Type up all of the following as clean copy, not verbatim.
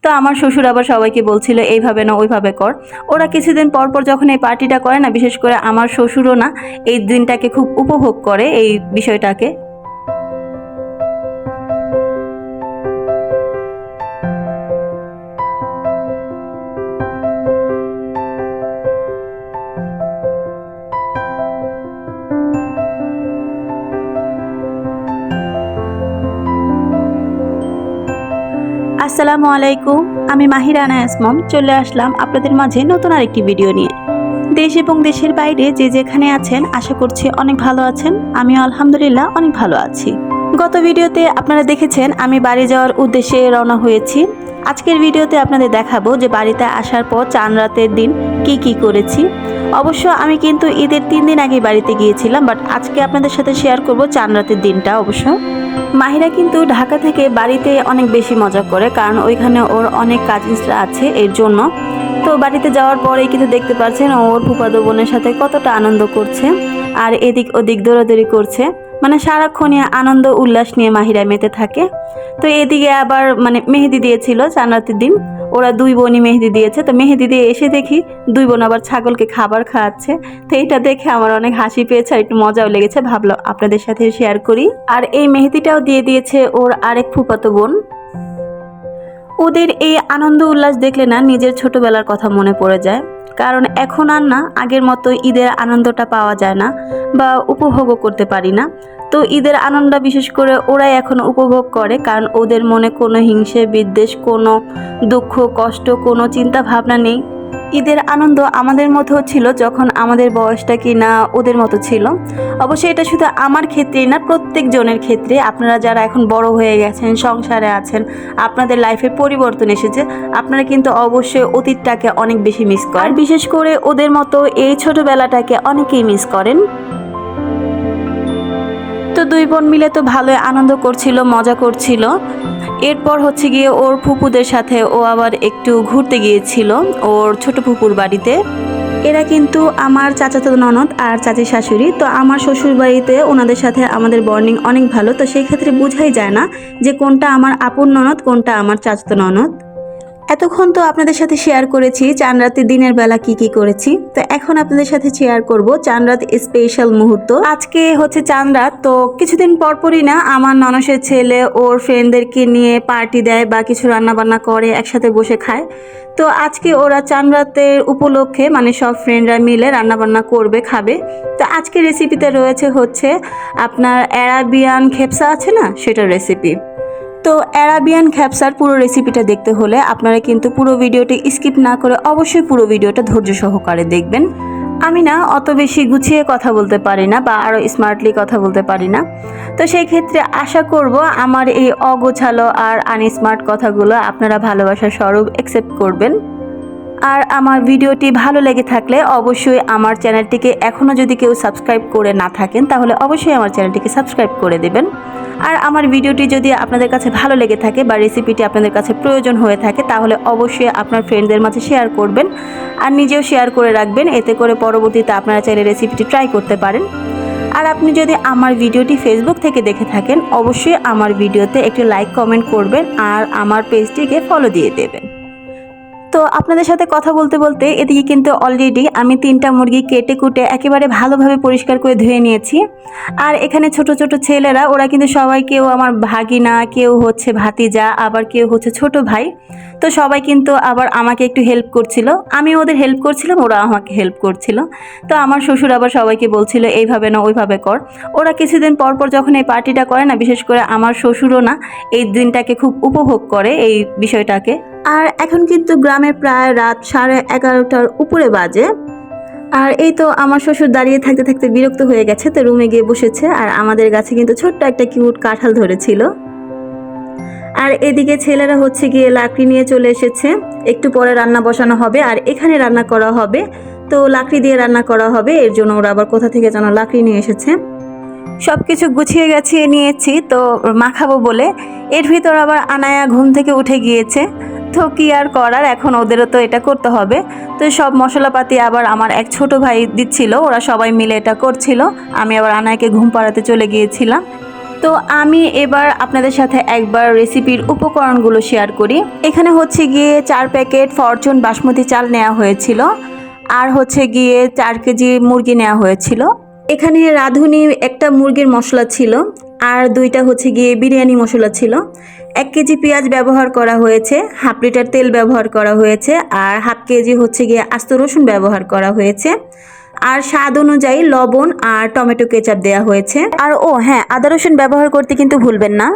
তো আমার শ্বশুর আবার সবাইকে বলছিল এইভাবে না ওইভাবে কর। ওরা কিছুদিন পর পর যখন এই পার্টিটা করে না, বিশেষ করে আমার শ্বশুরও না এই দিনটাকে খুব উপভোগ করে এই বিষয়টাকে। আসসালামু আলাইকুম, আমি মাহিরা আনায়াস মম চলে আসলাম আপনাদের মাঝে নতুন আরেকটি ভিডিও নিয়ে। দেশ এবং দেশের বাইরে যে যেখানে আছেন আশা করছি অনেক ভালো আছেন। আমিও আলহামদুলিল্লাহ অনেক ভালো আছি। গত ভিডিওতে আপনারা দেখেছেন আমি বাড়ি যাওয়ার উদ্দেশ্যে রওনা হয়েছি। আজকের ভিডিওতে আপনাদের দেখাবো যে বাড়িতে আসার পর চাঁদ রাতের দিন কি করেছি। অবশ্য আমি কিন্তু ঈদের 3 দিন আগে বাড়িতে গিয়েছিলাম, বাট আজকে আপনাদের সাথে শেয়ার করব চাঁদ রাতের দিনটা। অবশ্য মাহিরা কিন্তু ঢাকা থেকে বাড়িতে অনেক বেশি মজা করে, কারণ ওইখানে ওর অনেক কাজিনসরা আছে এর জন্য। তো বাড়িতে যাওয়ার পরেই কিন্তু দেখতে পাচ্ছেন ওর ফুফাতো বোনের সাথে কতটা আনন্দ করছে আর এদিক ওদিক দৌড়াদৌড়ি করছে। মানে সারাক্ষণই আনন্দ উল্লাস নিয়ে মাহিরা মেতে থাকে। তো এদিকে আবার মেহেদি দিয়েছিল চাঁদ রাতের দিন, ওরা 2 বোনই মেহেদি দিয়েছে। তো মেহেদি দিয়ে এসে দেখি 2 বোন আবার ছাগলকে খাবার খাওয়াচ্ছে। তো এটা দেখে আমার অনেক হাসি পেয়েছে আর একটু মজাও লেগেছে, ভাবলাম আপনাদের সাথে শেয়ার করি। আর এই মেহেদিটাও দিয়ে দিয়েছে ওর আরেক ফুফাতো বোন। ওদের এই আনন্দ উল্লাস দেখলে না নিজের ছোটবেলার কথা মনে পড়ে যায়, কারণ এখন আর না আগের মতো ঈদের আনন্দটা পাওয়া যায় না বা উপভোগও করতে পারি না। তো ঈদের আনন্দ বিশেষ করে ওরাই এখন উপভোগ করে, কারণ ওদের মনে কোনো হিংসে বিদ্বেষ, কোনো দুঃখ কষ্ট, কোনো চিন্তা ভাবনা নেই। ঈদের আনন্দ আমাদের মতো ছিল যখন আমাদের বয়সটা কি না ওদের মতো ছিল। অবশ্যই এটা শুধু আমার ক্ষেত্রেই না, প্রত্যেক জনের ক্ষেত্রে। আপনারা যারা এখন বড় হয়ে গেছেন, সংসারে আছেন, আপনাদের লাইফে পরিবর্তন এসেছে, আপনারা কিন্তু অবশ্যই অতীতটাকে অনেক বেশি মিস করেন। আর বিশেষ করে ওদের মতো এই ছোটবেলাটাকে অনেকেই মিস করেন। তো 2 বোন মিলে তো ভালোই আনন্দ করছিল, মজা করছিল। এরপর হচ্ছে গিয়ে ওর ফুপুদের সাথে ও আবার একটু ঘুরতে গিয়েছিল ওর ছোট ফুপুর বাড়িতে। এরা কিন্তু আমার চাচাতো ননদ আর চাচি শাশুড়ি। তো আমার শ্বশুর বাড়িতে ওনাদের সাথে আমাদের বন্ডিং অনেক ভালো। তো সেই ক্ষেত্রে বোঝাই যায় না যে কোনটা আমার আপন ননদ, কোনটা আমার চাচাতো ননদ। এতক্ষণ তো আপনাদের সাথে শেয়ার করেছি চাঁদ রাতের দিনের বেলা কি করেছি। তো এখন আপনাদের সাথে শেয়ার করব চাঁদ রাত স্পেশাল মুহূর্ত। আজকে হচ্ছে চাঁদ রাত। তো কিছুদিন পরপরই না আমার ননসের ছেলে ওর ফ্রেন্ডদেরকে নিয়ে পার্টি দেয় বা কিছু রান্না বান্না করে একসাথে বসে খায়। তো আজকে ওরা চাঁদ রাতের উপলক্ষে সব ফ্রেন্ডরা মিলে রান্না বান্না করবে, খাবে। তো আজকে রেসিপিতে রয়েছে হচ্ছে আপনার অ্যারাবিয়ান খেপসা আছে না, সেটার রেসিপি। তো অ্যারাবিয়ান খ্যাপসার পুরো রেসিপিটা দেখতে হলে আপনারা কিন্তু পুরো ভিডিওটি স্কিপ না করে অবশ্যই পুরো ভিডিওটা ধৈর্য সহকারে দেখবেন। আমি না অত বেশি গুছিয়ে কথা বলতে পারি না বা আরও স্মার্টলি কথা বলতে পারি না। তো সেই ক্ষেত্রে আশা করব আমার এই অগোছালো আর আনস্মার্ট কথাগুলো আপনারা ভালোবাসার স্বরূপ অ্যাকসেপ্ট করবেন। আর আমার ভিডিওটি ভালো লেগে থাকলে অবশ্যই আমার চ্যানেলটিকে এখনও যদি কেউ সাবস্ক্রাইব করে না থাকেন তাহলে অবশ্যই আমার চ্যানেলটিকে সাবস্ক্রাইব করে দেবেন। আর আমার ভিডিওটি যদি আপনাদের কাছে ভালো লেগে থাকে বা রেসিপিটি আপনাদের কাছে প্রয়োজন হয়ে থাকে তাহলে অবশ্যই আপনার ফ্রেন্ডদের মাঝে শেয়ার করবেন আর নিজেও শেয়ার করে রাখবেন, এতে করে পরবর্তীতে আপনারা চাইলে রেসিপিটি ট্রাই করতে পারেন। আর আপনি যদি আমার ভিডিওটি ফেসবুক থেকে দেখে থাকেন অবশ্যই আমার ভিডিওতে একটি লাইক কমেন্ট করবেন আর আমার পেজটিকে ফলো দিয়ে দেবেন। তো আপনাদের সাথে কথা বলতে বলতে এদিকে কিন্তু অলরেডি আমি 3টা মুরগি কেটে কুটে একেবারে ভালোভাবে পরিষ্কার করে ধুয়ে নিয়েছি। আর এখানে ছোট ছোট ছেলেরা ওরা কিন্তু সবাই, কেউ আমার ভাগিনা, কেউ হচ্ছে ভাতিজা, আবার কেউ হচ্ছে ছোট ভাই। তো সবাই কিন্তু আবার আমাকে একটু হেল্প করছিল, আমি ওদের হেল্প করছিলাম, ওরা আমাকে হেল্প করছিল। তো আমার শ্বশুর আবার সবাইকে বলছিল এইভাবে না ওইভাবে কর। ওরা কিছুদিন পর পর যখন এই পার্টিটা করে না, বিশেষ করে আমার শ্বশুরও না এই দিনটাকে খুব উপভোগ করে এই বিষয়টাকে। আর এখন কিন্তু গ্রামে প্রায় রাত 11:30টার উপরে বাজে। আর এই তো আমার শ্বশুর দাঁড়িয়ে থাকতে থাকতে বিরক্ত হয়ে গেছে, তো রুমে গিয়ে বসেছে। আর আমাদের গাছে কিন্তু ছোট্ট একটা কিউট কাঁঠাল ধরেছিল। আর এদিকে ছেলেরা হচ্ছে গিয়ে লাকড়ি নিয়ে চলে এসেছে, একটু পরে রান্না বসানো হবে। আর এখানে রান্না করা হবে, তো লাকড়ি দিয়ে রান্না করা হবে, এর জন্য ওরা আবার কোথা থেকে যেন লাকড়ি নিয়ে এসেছে। সব কিছু গুছিয়ে গাছিয়ে নিয়েছি তো মাখাবো বলে। এর ভিতর আবার আনায়া ঘুম থেকে উঠে গিয়েছে। তো কি আর করার, এখন ওদেরও তো এটা করতে হবে। তো সব মশলাপাতি আবার আমার এক ছোট ভাই দিচ্ছিল, ওরা সবাই মিলে এটা করছিল। আমি আবার আনায়াকে ঘুম পাড়াতে চলে গিয়েছিলাম। তো আমি এবার আপনাদের সাথে একবার রেসিপির উপকরণগুলো শেয়ার করি। এখানে হচ্ছে গিয়ে 4 প্যাকেট ফরচুন বাসমতি চাল নেওয়া হয়েছিল, আর হচ্ছে গিয়ে 4 কেজি মুরগি নেওয়া হয়েছিল। এখানে রাঁধুনি একটা মুরগির মশলা ছিল, আর 2টা হচ্ছে গিয়ে বিরিয়ানি মশলা ছিল। 1 কেজি পেঁয়াজ ব্যবহার করা হয়েছে, হাফ লিটার তেল ব্যবহার করা হয়েছে, আর হাফ কেজি হচ্ছে গিয়ে আস্ত রসুন ব্যবহার করা হয়েছে, আর স্বাদ অনুযায়ী লবণ আর টমেটো কেচাপ দেওয়া হয়েছে। আর হ্যাঁ, আদা রসুন ব্যবহার করতে কিন্তু ভুলবেন না।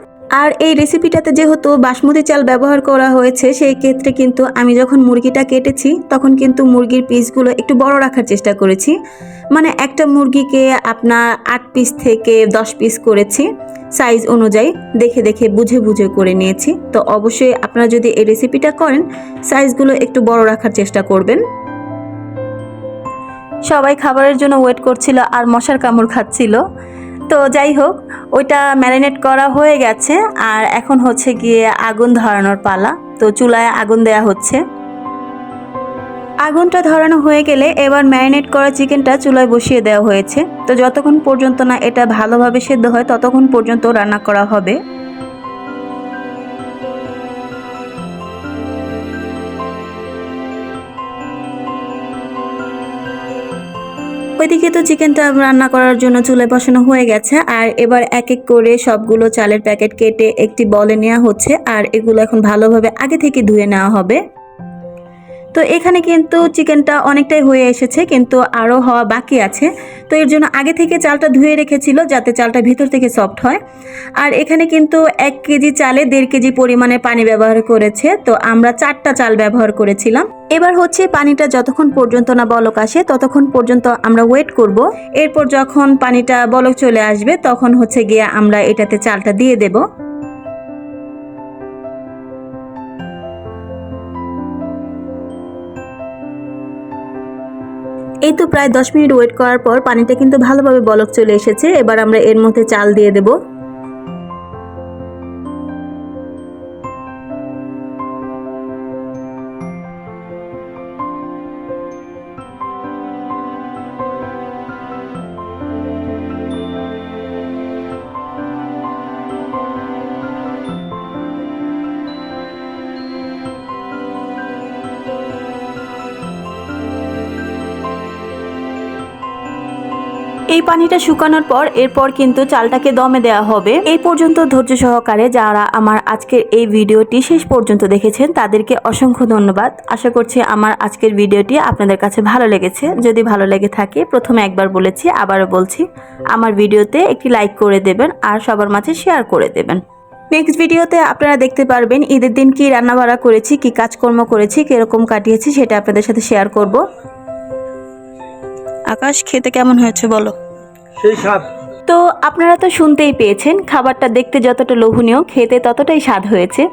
আর এই রেসিপিটাতে যেহেতু বাসমতি চাল ব্যবহার করা হয়েছে, সেই ক্ষেত্রে কিন্তু আমি যখন মুরগিটা কেটেছি তখন কিন্তু মুরগির পিসগুলো একটু বড় রাখার চেষ্টা করেছি। মানে একটা মুরগিকে আপনার 8 পিস থেকে 10 পিস করেছি, সাইজ অনুযায়ী দেখে দেখে বুঝে বুঝে করে নিয়েছি। তো অবশ্যই আপনারা যদি এই রেসিপিটা করেন, সাইজগুলো একটু বড় রাখার চেষ্টা করবেন। সবাই খাবারের জন্য ওয়েট করছিল আর মশার কামড় খাচ্ছিল। তো যাই হোক, ওইটা ম্যারিনেট করা হয়ে গেছে, আর এখন হচ্ছে গিয়ে আগুন ধরানোর পালা। তো চুলায় আগুন দেয়া হচ্ছে। আগুনটা ধরানো হয়ে গেলে এবার ম্যারিনেট করা চিকেনটা চুলায় বসিয়ে দেওয়া হয়েছে। তো যতক্ষণ পর্যন্ত না এটা ভালোভাবে সেদ্ধ হয় ততক্ষণ পর্যন্ত রান্না করা হবে। ওইদিকে তো চিকেনটা রান্না করার জন্য চুলায় বসানো হয়ে গেছে, আর এবার এক এক করে সবগুলো চালের প্যাকেট কেটে একটি বলে নেওয়া হচ্ছে, আর এগুলো এখন ভালোভাবে আগে থেকে ধুয়ে নেওয়া হবে। তো এখানে কিন্তু চিকেনটা অনেকটাই হয়ে এসেছে, কিন্তু আরও হওয়া বাকি আছে। তো এর জন্য আগে থেকে চালটা ধুয়ে রেখেছিল যাতে চালটা ভিতর থেকে সফট হয়। আর এখানে কিন্তু 1 কেজি চালে 1.5 কেজি পরিমাণে পানি ব্যবহার করেছে। তো আমরা 4টা চাল ব্যবহার করেছিলাম। এবার হচ্ছে পানিটা যতক্ষণ পর্যন্ত না বলক আসে ততক্ষণ পর্যন্ত আমরা ওয়েট করব। এরপর যখন পানিটা বলক চলে আসবে তখন হচ্ছে গিয়ে আমরা এটাতে চালটা দিয়ে দেব। এই তো প্রায় 10 মিনিট ওয়েট করার পর পানিটা কিন্তু ভালোভাবে বলক চলে এসেছে। এবার আমরা এর মধ্যে চাল দিয়ে দেব। এই পানিটা শুকানোর পর এরপর কিন্তু চালটাকে দমে দেওয়া হবে। এই পর্যন্ত ধৈর্য সহকারে যারা আমার আজকের এই ভিডিওটি শেষ পর্যন্ত দেখেছেন তাদেরকে অসংখ্য ধন্যবাদ। আশা করছি আমার আজকের ভিডিওটি আপনাদের কাছে ভালো লেগেছে। যদি ভালো লেগে থাকে, প্রথমে একবার বলেছি, আবারও বলছি, আমার ভিডিওতে একটি লাইক করে দেবেন আর সবার মাঝে শেয়ার করে দেবেন। নেক্সট ভিডিওতে আপনারা দেখতে পারবেন ঈদের দিন কি রান্নাবাড়া করেছি, কি কাজকর্ম করেছি, কিরকম কাটিয়েছি সেটা আপনাদের সাথে শেয়ার করব। আকাশ, খেতে কেমন হয়েছে বলো? সেই স্বাদ। তো আপনারা তো শুনতেই পেয়েছেন, খাবারটা দেখতে যতটা লোভনীয়, খেতে ততটাই স্বাদ হয়েছে।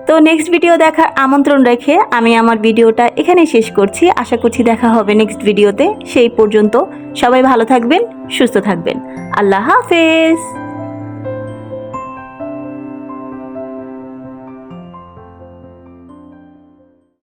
তো নেক্সট ভিডিও দেখার আমন্ত্রণ রেখে আমি আমার ভিডিওটা এখানেই শেষ করছি। আশা করছি দেখা হবে নেক্সট ভিডিওতে। সেই পর্যন্ত সবাই ভালো থাকবেন, সুস্থ থাকবেন। আল্লাহ হাফেজ।